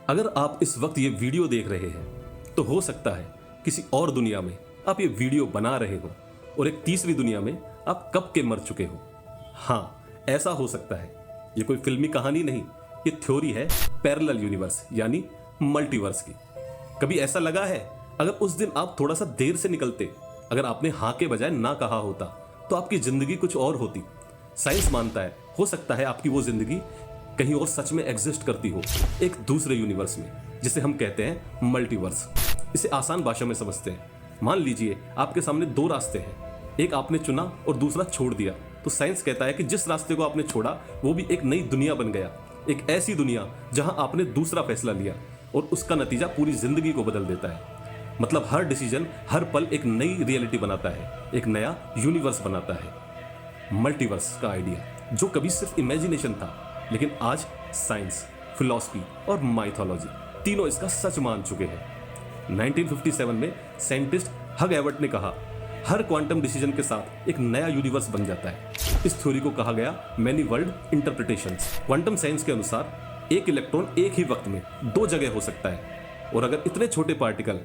अगर आप इस वक्त ये वीडियो देख रहे हैं तो हो सकता है किसी और दुनिया में आप ये वीडियो बना रहे हो और एक तीसरी दुनिया में आप कब के मर चुके हो। हाँ, ऐसा हो सकता है। ये कोई फिल्मी कहानी नहीं, ये थ्योरी है पैरेलल यूनिवर्स यानी मल्टीवर्स की। कभी ऐसा लगा है अगर उस दिन आप थोड़ा सा देर से निकलते, अगर आपने हाँ के बजाय ना कहा होता तो आपकी जिंदगी कुछ और होती। साइंस मानता है हो सकता है आपकी वो जिंदगी कहीं और सच में एग्जिस्ट करती हो, एक दूसरे यूनिवर्स में, जिसे हम कहते हैं मल्टीवर्स। इसे आसान भाषा में समझते हैं। मान लीजिए आपके सामने दो रास्ते हैं, एक आपने चुना और दूसरा छोड़ दिया। तो साइंस कहता है कि जिस रास्ते को आपने छोड़ा वो भी एक नई दुनिया बन गया, एक ऐसी दुनिया जहां आपने दूसरा फैसला लिया और उसका नतीजा पूरी जिंदगी को बदल देता है। मतलब हर डिसीजन हर पल एक नई रियलिटी बनाता है, एक नया यूनिवर्स बनाता है। मल्टीवर्स का आइडिया जो कभी सिर्फ इमेजिनेशन था, लेकिन आज साइंस, फिलॉसफी और माइथोलॉजी तीनों इसका सच मान चुके हैं। 1957 में साइंटिस्ट हग एवर्ट ने कहा हर क्वांटम डिसीजन के साथ एक नया यूनिवर्स बन जाता है। इस थ्योरी को कहा गया many world interpretations. Quantum science के अनुसार एक इलेक्ट्रॉन एक ही वक्त में दो जगह हो सकता है, और अगर इतने छोटे पार्टिकल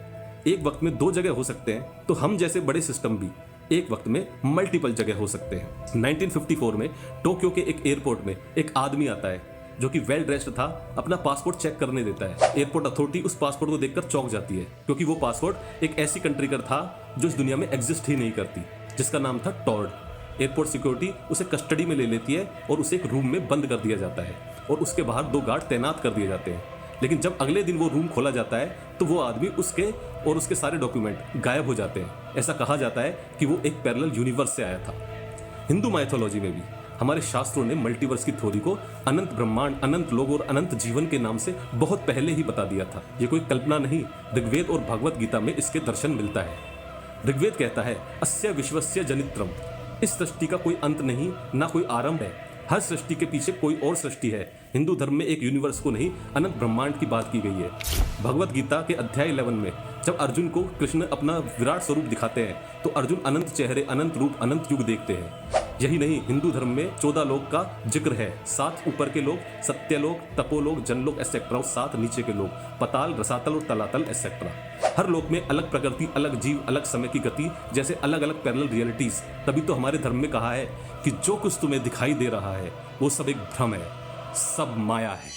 एक वक्त में दो जगह हो सकते हैं तो हम जैसे बड़े सिस्टम भी एक वक्त में मल्टीपल जगह हो सकते हैं। 1954 में टोक्यो के एक एयरपोर्ट में एक आदमी आता है जो कि वेल ड्रेस्ड था, अपना पासपोर्ट चेक करने देता है। एयरपोर्ट अथॉरिटी उस पासपोर्ट को देखकर चौंक जाती है, क्योंकि वो पासपोर्ट एक ऐसी कंट्री का था जो इस दुनिया में एग्जिस्ट ही नहीं करती, जिसका नाम था टॉर्ड। एयरपोर्ट सिक्योरिटी उसे कस्टडी में ले लेती है और उसे एक रूम में बंद कर दिया जाता है और उसके बाहर दो गार्ड तैनात कर दिए जाते हैं। लेकिन जब अगले दिन वो रूम खोला जाता है तो वो आदमी उसके सारे डॉक्यूमेंट गायब हो जाते हैं। ऐसा कहा जाता है कि वो एक पैरेलल यूनिवर्स से आया था। हिंदू माइथोलॉजी में भी हमारे शास्त्रों ने मल्टीवर्स की थ्योरी को अनंत ब्रह्मांड, अनंत लोक और अनंत जीवन के नाम से बहुत पहले ही बता दिया था। ये कोई कल्पना नहीं, ऋग्वेद और भगवत गीता में इसके दर्शन मिलता है। ऋग्वेद कहता है अस्य विश्वस्य जनित्रम, इस सृष्टि का कोई अंत नहीं, ना कोई आरंभ है, हर सृष्टि के पीछे कोई और सृष्टि है। हिंदू धर्म में एक यूनिवर्स को नहीं, अनंत ब्रह्मांड की बात की गई है। भगवत गीता के अध्याय 11 में जब अर्जुन को कृष्ण अपना विराट स्वरूप दिखाते हैं तो अर्जुन अनंत चेहरे, अनंत रूप, अनंत युग देखते हैं। यही नहीं, हिंदू धर्म में 14 लोक का जिक्र है। 7 ऊपर के लोक, सत्यलोक, तपोलोक, जनलोक एसेट्रा, और 7 नीचे के लोक, पताल, रसातल और तलातल एसेट्रा। हर लोक में अलग प्रकृति, अलग जीव, अलग समय की गति, जैसे अलग अलग पैरेलल रियलिटीज। तभी तो हमारे धर्म में कहा है कि जो कुछ तुम्हें दिखाई दे रहा है वो सब एक भ्रम है, सब माया है।